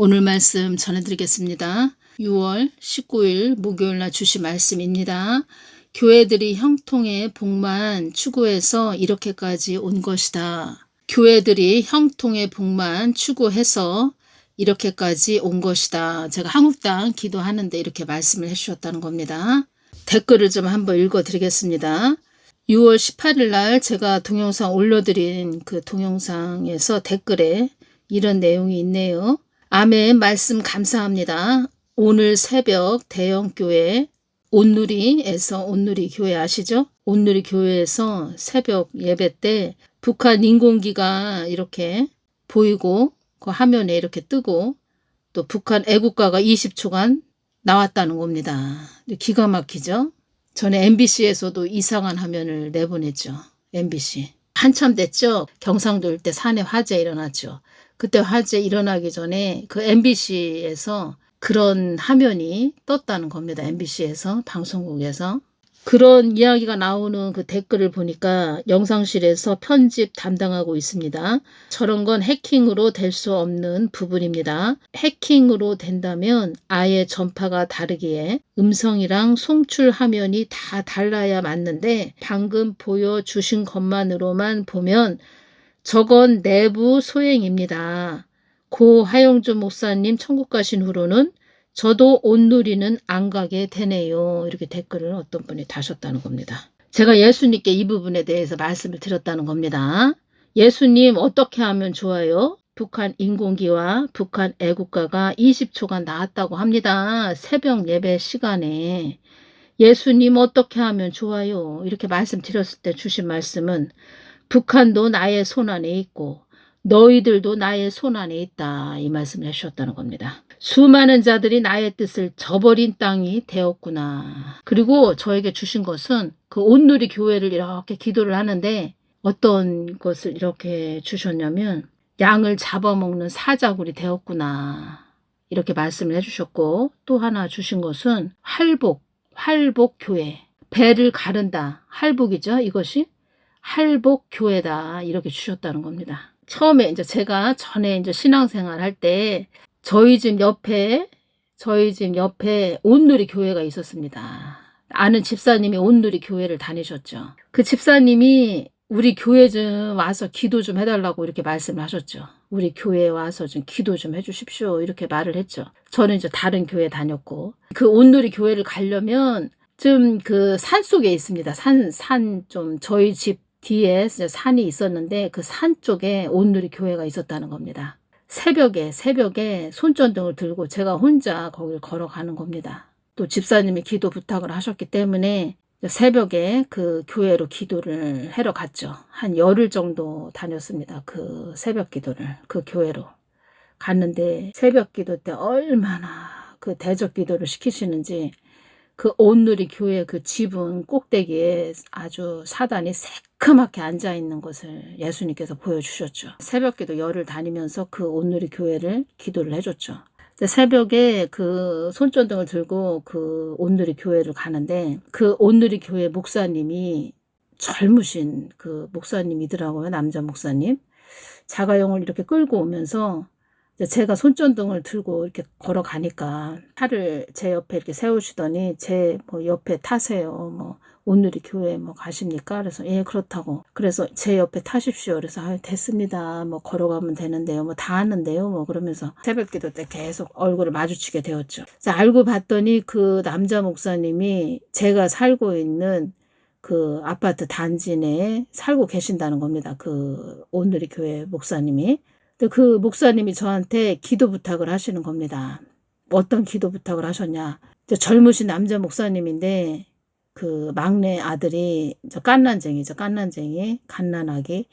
오늘 말씀 전해드리겠습니다. 6월 19일 목요일날 주신 말씀입니다. 교회들이 형통의 복만 추구해서 이렇게까지 온 것이다. 교회들이 형통의 복만 추구해서 이렇게까지 온 것이다. 제가 한국당 기도하는데 이렇게 말씀을 해주셨다는 겁니다. 댓글을 좀 한번 읽어드리겠습니다. 6월 18일 날 제가 동영상 올려드린 그 동영상에서 댓글에 이런 내용이 있네요. 아멘. 말씀 감사합니다. 오늘 새벽 대형교회 온누리에서, 온누리 교회 아시죠? 온누리 교회에서 새벽 예배 때 북한 인공기가 이렇게 보이고 그 화면에 이렇게 뜨고 또 북한 애국가가 20초간 나왔다는 겁니다. 기가 막히죠? 전에 MBC에서도 이상한 화면을 내보냈죠. MBC. 한참 됐죠? 경상도 일대 산에 화재 일어났죠. 그때 화재 일어나기 전에 그 MBC에서 그런 화면이 떴다는 겁니다. MBC에서, 방송국에서. 그런 이야기가 나오는 그 댓글을 보니까 영상실에서 편집 담당하고 있습니다. 저런 건 해킹으로 될 수 없는 부분입니다. 해킹으로 된다면 아예 전파가 다르기에 음성이랑 송출 화면이 다 달라야 맞는데 방금 보여주신 것만으로만 보면 저건 내부 소행입니다. 고 하영주 목사님 천국 가신 후로는 저도 온누리는 안 가게 되네요. 이렇게 댓글을 어떤 분이 다셨다는 겁니다. 제가 예수님께 이 부분에 대해서 말씀을 드렸다는 겁니다. 예수님 어떻게 하면 좋아요? 북한 인공기와 북한 애국가가 20초간 나왔다고 합니다. 새벽 예배 시간에. 예수님 어떻게 하면 좋아요? 이렇게 말씀드렸을 때 주신 말씀은 북한도 나의 손안에 있고 너희들도 나의 손안에 있다. 이 말씀을 해주셨다는 겁니다. 수많은 자들이 나의 뜻을 저버린 땅이 되었구나. 그리고 저에게 주신 것은 그 온누리 교회를 이렇게 기도를 하는데 어떤 것을 이렇게 주셨냐면 양을 잡아먹는 사자굴이 되었구나. 이렇게 말씀을 해주셨고 또 하나 주신 것은 활복교회. 배를 가른다. 할복이죠. 이것이. 할복교회다. 이렇게 주셨다는 겁니다. 처음에 이제 제가 전에 이제 신앙생활 할 때 저희 집 옆에 온누리 교회가 있었습니다. 아는 집사님이 온누리 교회를 다니셨죠. 그 집사님이 우리 교회 좀 와서 기도 좀 해달라고 이렇게 말씀을 하셨죠. 우리 교회에 와서 좀 기도 좀 해주십시오. 이렇게 말을 했죠. 저는 이제 다른 교회 다녔고 그 온누리 교회를 가려면 좀 그 산 속에 있습니다. 산 좀 저희 집 뒤에 산이 있었는데 그 산 쪽에 온누리 교회가 있었다는 겁니다. 새벽에 손전등을 들고 제가 혼자 거기를 걸어가는 겁니다. 또 집사님이 기도 부탁을 하셨기 때문에 새벽에 그 교회로 기도를 하러 갔죠. 한 열흘 정도 다녔습니다. 그 새벽 기도를 그 교회로 갔는데 새벽 기도 때 얼마나 그 대적 기도를 시키시는지 그 온누리 교회 그 지붕 꼭대기에 아주 사단이 새까맣게 앉아있는 것을 예수님께서 보여주셨죠. 새벽기도 열을 다니면서 그 온누리 교회를 기도를 해줬죠. 새벽에 그 손전등을 들고 그 온누리 교회를 가는데 그 온누리 교회 목사님이 젊으신 그 목사님이더라고요. 남자 목사님. 자가용을 이렇게 끌고 오면서 제가 손전등을 들고 이렇게 걸어가니까 차를 제 옆에 이렇게 세우시더니 제 뭐 옆에 타세요. 뭐 온누리 교회 뭐 가십니까? 그래서 예 그렇다고. 그래서 제 옆에 타십시오. 그래서 아 됐습니다. 뭐 걸어가면 되는데요. 뭐 다 하는데요. 뭐 그러면서 새벽기도 때 계속 얼굴을 마주치게 되었죠. 그래서 알고 봤더니 그 남자 목사님이 제가 살고 있는 그 아파트 단지 내에 살고 계신다는 겁니다. 그 온누리 교회 목사님이. 그 목사님이 저한테 기도 부탁을 하시는 겁니다. 어떤 기도 부탁을 하셨냐. 젊으신 남자 목사님인데 그 막내 아들이 갓난쟁이죠. 갓난아기.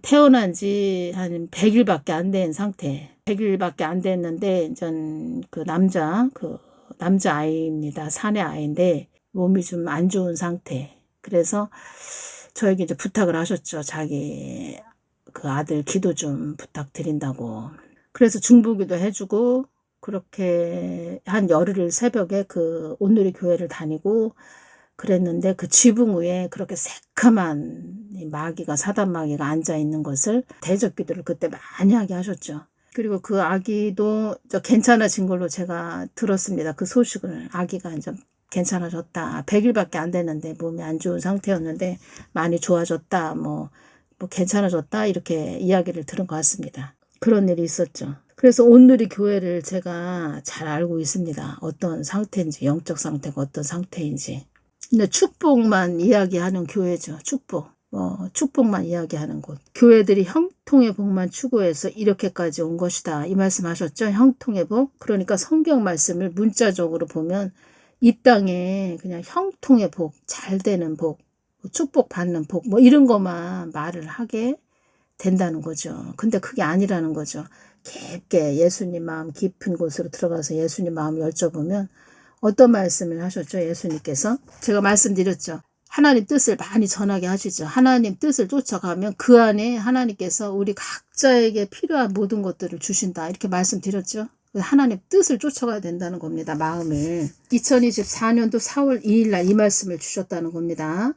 태어난 지 한 100일밖에 안 된 상태. 100일밖에 안 됐는데 전 그 남자 아이입니다. 사내 아이인데 몸이 좀 안 좋은 상태. 그래서 저에게 이제 부탁을 하셨죠. 자기 그 아들 기도 좀 부탁드린다고. 그래서 중보기도 해주고 그렇게 한 열흘을 새벽에 그 온누리 교회를 다니고 그랬는데 그 지붕 위에 그렇게 새카만 마귀가 사단 마귀가 앉아 있는 것을 대적 기도를 그때 많이 하게 하셨죠. 그리고 그 아기도 괜찮아진 걸로 제가 들었습니다. 그 소식을. 아기가 이제 괜찮아졌다. 100일밖에 안 됐는데 몸이 안 좋은 상태였는데 많이 좋아졌다. 뭐 괜찮아졌다. 이렇게 이야기를 들은 것 같습니다. 그런 일이 있었죠. 그래서 온누리 교회를 제가 잘 알고 있습니다. 어떤 상태인지, 영적 상태가 어떤 상태인지. 근데 축복만 이야기하는 교회죠. 축복만 이야기하는 곳. 교회들이 형통의 복만 추구해서 이렇게까지 온 것이다. 이 말씀 하셨죠? 형통의 복. 그러니까 성경 말씀을 문자적으로 보면 이 땅에 그냥 형통의 복, 잘 되는 복, 축복받는 복, 이런 것만 말을 하게 된다는 거죠. 근데 그게 아니라는 거죠. 깊게 예수님 마음 깊은 곳으로 들어가서 예수님 마음을 여쭤보면 어떤 말씀을 하셨죠? 예수님께서. 제가 말씀드렸죠. 하나님 뜻을 많이 전하게 하시죠. 하나님 뜻을 쫓아가면 그 안에 하나님께서 우리 각자에게 필요한 모든 것들을 주신다. 이렇게 말씀드렸죠. 하나님 뜻을 쫓아가야 된다는 겁니다. 마음을. 2024년도 4월 2일 날 이 말씀을 주셨다는 겁니다.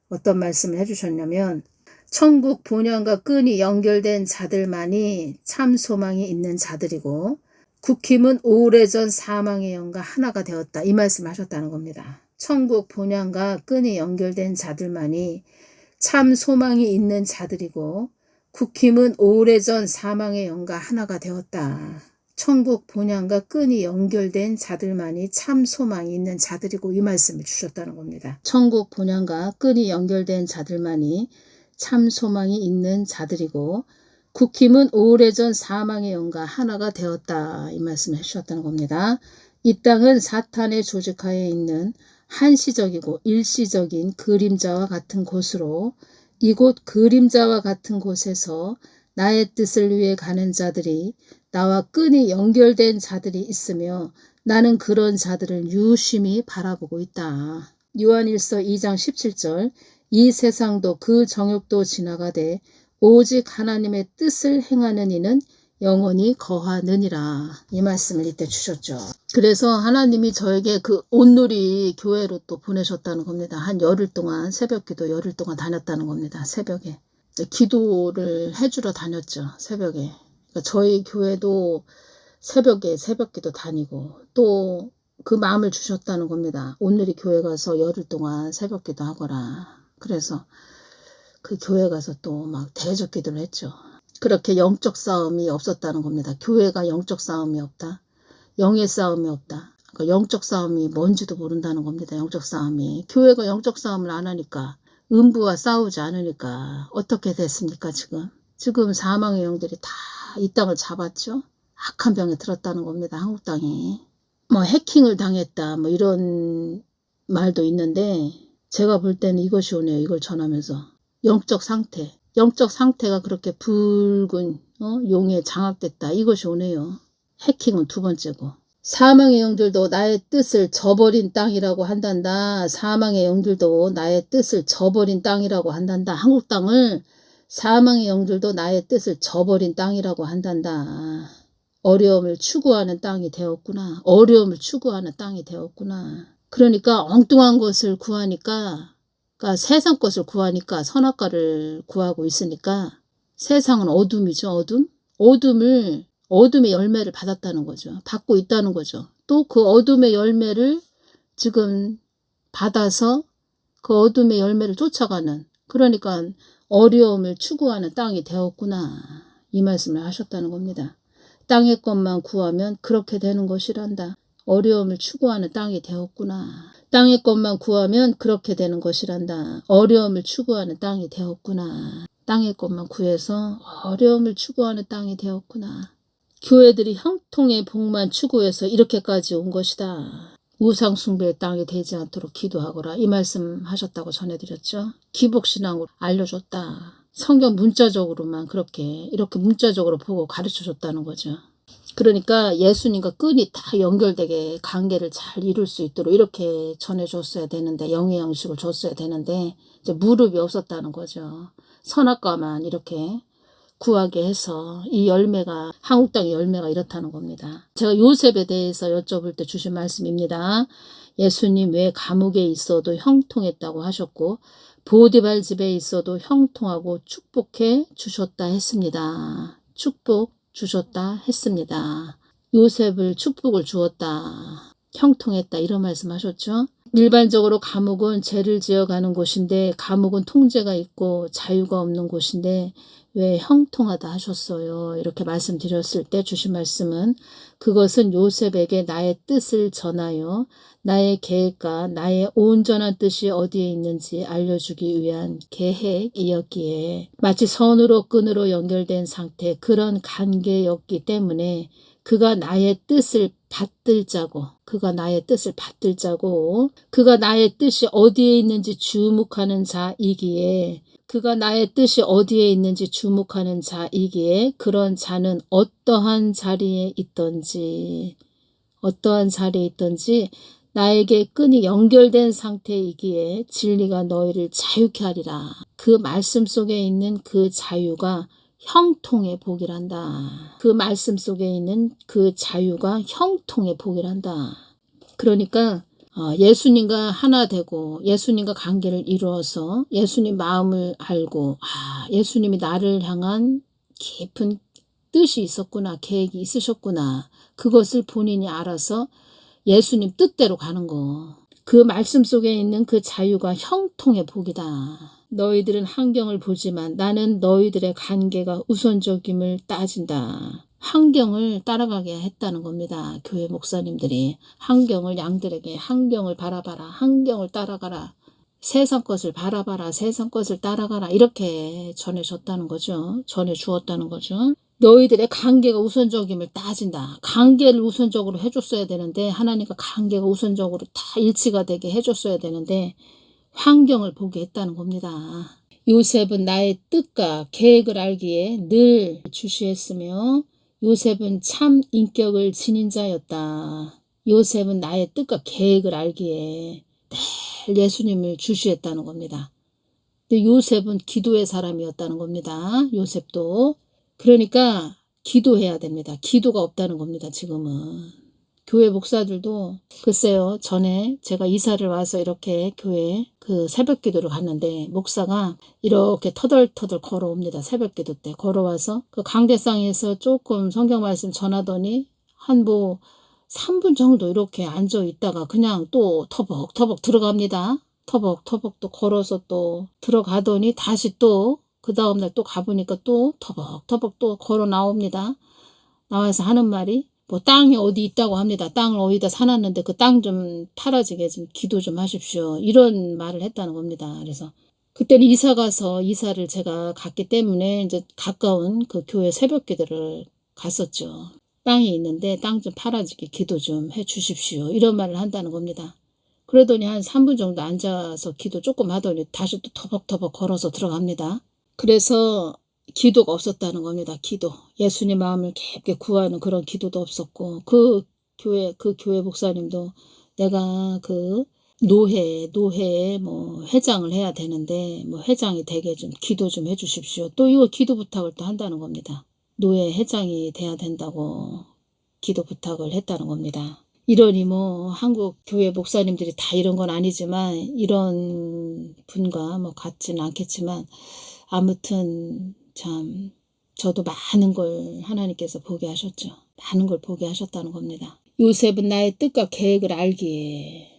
어떤 말씀을 해주셨냐면 천국 본향과 끈이 연결된 자들만이 참 소망이 있는 자들이고 국힘은 오래전 사망의 영과 하나가 되었다. 이 말씀을 하셨다는 겁니다. 천국 본향과 끈이 연결된 자들만이 참 소망이 있는 자들이고 국힘은 오래전 사망의 영과 하나가 되었다. 천국 본향과 끈이 연결된 자들만이 참 소망이 있는 자들이고 이 말씀을 주셨다는 겁니다. 천국 본향과 끈이 연결된 자들만이 참 소망이 있는 자들이고 국힘은 오래전 사망의 영과 하나가 되었다. 이 말씀을 해주셨다는 겁니다. 이 땅은 사탄의 조직하에 있는 한시적이고 일시적인 그림자와 같은 곳으로 이곳 그림자와 같은 곳에서 나의 뜻을 위해 가는 자들이 나와 끈이 연결된 자들이 있으며 나는 그런 자들을 유심히 바라보고 있다. 요한일서 2장 17절 이 세상도 그 정욕도 지나가되 오직 하나님의 뜻을 행하는 이는 영원히 거하느니라. 이 말씀을 이때 주셨죠. 그래서 하나님이 저에게 그 온누리 교회로 또 보내셨다는 겁니다. 한 열흘 동안 새벽기도 열흘 동안 다녔다는 겁니다. 새벽에. 기도를 해주러 다녔죠. 새벽에. 그러니까 저희 교회도 새벽에 새벽기도 다니고 또 그 마음을 주셨다는 겁니다. 온누리 교회 가서 열흘 동안 새벽기도 하거라. 그래서 그 교회 가서 또 막 대적 기도를 했죠. 그렇게 영적 싸움이 없었다는 겁니다. 교회가 영적 싸움이 없다. 영의 싸움이 없다. 그러니까 영적 싸움이 뭔지도 모른다는 겁니다. 영적 싸움이. 교회가 영적 싸움을 안 하니까 음부와 싸우지 않으니까 어떻게 됐습니까 지금? 지금 사망의 영들이 다 이 땅을 잡았죠. 악한 병에 들었다는 겁니다. 한국 땅에. 해킹을 당했다 이런 말도 있는데 제가 볼 때는 이것이 오네요. 이걸 전하면서. 영적 상태가 그렇게 붉은 용에 장악됐다. 이것이 오네요. 해킹은 두 번째고. 사망의 영들도 나의 뜻을 저버린 땅이라고 한단다. 사망의 영들도 나의 뜻을 저버린 땅이라고 한단다. 한국 땅을 사망의 영들도 나의 뜻을 저버린 땅이라고 한단다. 어려움을 추구하는 땅이 되었구나. 어려움을 추구하는 땅이 되었구나. 그러니까 엉뚱한 것을 구하니까 그러니까 세상 것을 구하니까 선악과를 구하고 있으니까 세상은 어둠이죠. 어둠의 열매를 받았다는 거죠. 받고 있다는 거죠. 또 그 어둠의 열매를 지금 받아서 그 어둠의 열매를 쫓아가는 그러니까 어려움을 추구하는 땅이 되었구나. 이 말씀을 하셨다는 겁니다. 땅의 것만 구하면 그렇게 되는 것이란다. 어려움을 추구하는 땅이 되었구나. 땅의 것만 구하면 그렇게 되는 것이란다. 어려움을 추구하는 땅이 되었구나. 땅의 것만 구해서 어려움을 추구하는 땅이 되었구나. 교회들이 형통의 복만 추구해서 이렇게까지 온 것이다. 우상 숭배의 땅이 되지 않도록 기도하거라. 이 말씀 하셨다고 전해드렸죠. 기복신앙으로 알려줬다. 성경 문자적으로만 이렇게 문자적으로 보고 가르쳐줬다는 거죠. 그러니까 예수님과 끈이 다 연결되게 관계를 잘 이룰 수 있도록 이렇게 전해줬어야 되는데 영의 양식을 줬어야 되는데 이제 무릎이 없었다는 거죠. 선악과만 이렇게 구하게 해서 이 열매가 한국 땅의 열매가 이렇다는 겁니다. 제가 요셉에 대해서 여쭤볼 때 주신 말씀입니다. 예수님 왜 감옥에 있어도 형통했다고 하셨고 보디발 집에 있어도 형통하고 축복해 주셨다 했습니다. 축복 주셨다 했습니다. 요셉을 축복을 주었다. 형통했다 이런 말씀하셨죠. 일반적으로 감옥은 죄를 지어가는 곳인데 감옥은 통제가 있고 자유가 없는 곳인데 왜 형통하다 하셨어요. 이렇게 말씀드렸을 때 주신 말씀은 그것은 요셉에게 나의 뜻을 전하여 나의 계획과 나의 온전한 뜻이 어디에 있는지 알려주기 위한 계획이었기에 마치 선으로 끈으로 연결된 상태 그런 관계였기 때문에 그가 나의 뜻을 받들자고 그가 나의 뜻이 어디에 있는지 주목하는 자이기에 그런 자는 어떠한 자리에 있든지 나에게 끈이 연결된 상태이기에 진리가 너희를 자유케 하리라. 그 말씀 속에 있는 그 자유가 형통의 복이란다. 그 말씀 속에 있는 그 자유가 형통의 복이란다. 그러니까 예수님과 하나 되고 예수님과 관계를 이루어서 예수님 마음을 알고 예수님이 나를 향한 깊은 뜻이 있었구나, 계획이 있으셨구나. 그것을 본인이 알아서 예수님 뜻대로 가는 거. 그 말씀 속에 있는 그 자유가 형통의 복이다. 너희들은 환경을 보지만 나는 너희들의 관계가 우선적임을 따진다. 환경을 따라가게 했다는 겁니다. 교회 목사님들이 양들에게 환경을 바라봐라. 환경을 따라가라. 세상 것을 바라봐라. 세상 것을 따라가라. 이렇게 전해주었다는 거죠. 너희들의 관계가 우선적임을 따진다. 관계를 우선적으로 해줬어야 되는데 하나님과 관계가 우선적으로 다 일치가 되게 해줬어야 되는데 환경을 보게 했다는 겁니다. 요셉은 나의 뜻과 계획을 알기에 늘 주시했으며 요셉은 참 인격을 지닌 자였다. 요셉은 나의 뜻과 계획을 알기에 늘 예수님을 주시했다는 겁니다. 근데 요셉은 기도의 사람이었다는 겁니다. 요셉도. 그러니까 기도해야 됩니다. 기도가 없다는 겁니다. 지금은. 교회 목사들도 글쎄요. 전에 제가 이사를 와서 이렇게 교회 그 새벽 기도를 갔는데 목사가 이렇게 터덜터덜 걸어옵니다. 새벽 기도 때 걸어와서 그 강대상에서 조금 성경 말씀 전하더니 한 3분 정도 이렇게 앉아 있다가 그냥 또 터벅터벅 들어갑니다. 터벅터벅 또 걸어서 또 들어가더니 다시 또 그 다음날 또 가보니까 또 터벅터벅 또 걸어 나옵니다. 나와서 하는 말이 땅이 어디 있다고 합니다. 땅을 어디다 사놨는데 그 땅 좀 팔아지게 좀 기도 좀 하십시오. 이런 말을 했다는 겁니다. 그래서 그때는 이사 가서 이사를 제가 갔기 때문에 이제 가까운 그 교회 새벽 기도를 갔었죠. 땅이 있는데 땅 좀 팔아지게 기도 좀 해 주십시오. 이런 말을 한다는 겁니다. 그러더니 한 3분 정도 앉아서 기도 조금 하더니 다시 또 터벅터벅 걸어서 들어갑니다. 그래서 기도가 없었다는 겁니다. 기도. 예수님 마음을 깊게 구하는 그런 기도도 없었고 그 교회 목사님도 내가 그 노회에 회장을 해야 되는데 회장이 되게 좀 기도 좀 해주십시오. 또 이거 기도 부탁을 또 한다는 겁니다. 노회 회장이 돼야 된다고 기도 부탁을 했다는 겁니다. 이러니 한국 교회 목사님들이 다 이런 건 아니지만 이런 분과 같지는 않겠지만 아무튼 참 저도 많은 걸 하나님께서 보게 하셨죠. 많은 걸 보게 하셨다는 겁니다. 요셉은 나의 뜻과 계획을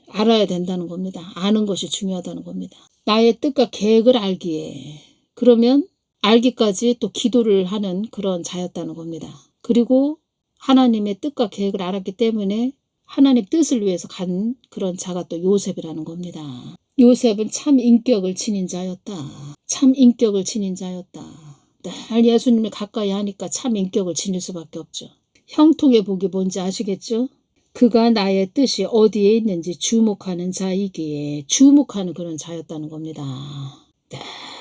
알아야 된다는 겁니다. 아는 것이 중요하다는 겁니다. 나의 뜻과 계획을 알기에 그러면 알기까지 또 기도를 하는 그런 자였다는 겁니다. 그리고 하나님의 뜻과 계획을 알았기 때문에 하나님 뜻을 위해서 간 그런 자가 또 요셉이라는 겁니다. 요셉은 참 인격을 지닌 자였다. 늘 예수님을 가까이 하니까 참 인격을 지닐 수밖에 없죠. 형통의 복이 뭔지 아시겠죠? 그가 나의 뜻이 어디에 있는지 주목하는 자이기에 주목하는 그런 자였다는 겁니다.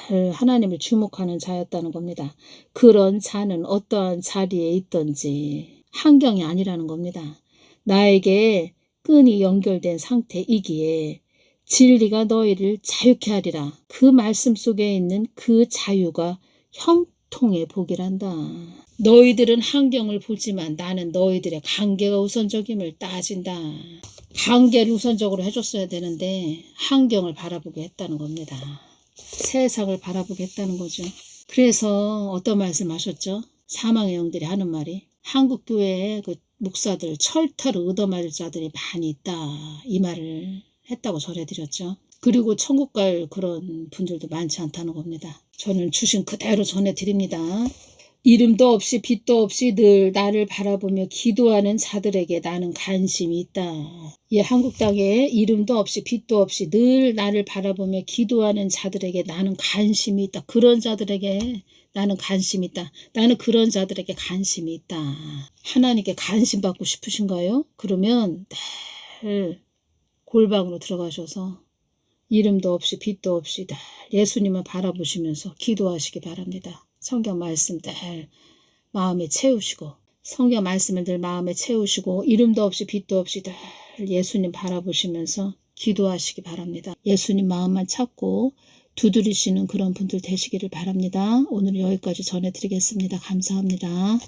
늘 하나님을 주목하는 자였다는 겁니다. 그런 자는 어떠한 자리에 있든지 환경이 아니라는 겁니다. 나에게 끈이 연결된 상태이기에 진리가 너희를 자유케 하리라. 그 말씀 속에 있는 그 자유가 형통의 복이란다. 너희들은 환경을 보지만 나는 너희들의 관계가 우선적임을 따진다. 관계를 우선적으로 해줬어야 되는데 환경을 바라보게 했다는 겁니다. 세상을 바라보게 했다는 거죠. 그래서 어떤 말씀 하셨죠? 사망의 영들이 하는 말이 한국 교회에 그 목사들 철퇴로 얻어맞을 자들이 많이 있다 이 말을 했다고 전해드렸죠. 그리고 천국 갈 그런 분들도 많지 않다는 겁니다. 저는 주신 그대로 전해드립니다. 이름도 없이 빛도 없이 늘 나를 바라보며 기도하는 자들에게 나는 관심이 있다. 이 한국 땅에 이름도 없이 빛도 없이 늘 나를 바라보며 기도하는 자들에게 나는 관심이 있다. 그런 자들에게 나는 관심이 있다. 나는 그런 자들에게 관심이 있다. 하나님께 관심 받고 싶으신가요? 그러면 늘 골방으로 들어가셔서 이름도 없이 빛도 없이 늘 예수님을 바라보시면서 기도하시기 바랍니다. 성경 말씀 늘 마음에 채우시고 성경 말씀을 늘 마음에 채우시고 이름도 없이 빛도 없이 늘 예수님 바라보시면서 기도하시기 바랍니다. 예수님 마음만 찾고 두드리시는 그런 분들 되시기를 바랍니다. 오늘 여기까지 전해드리겠습니다. 감사합니다.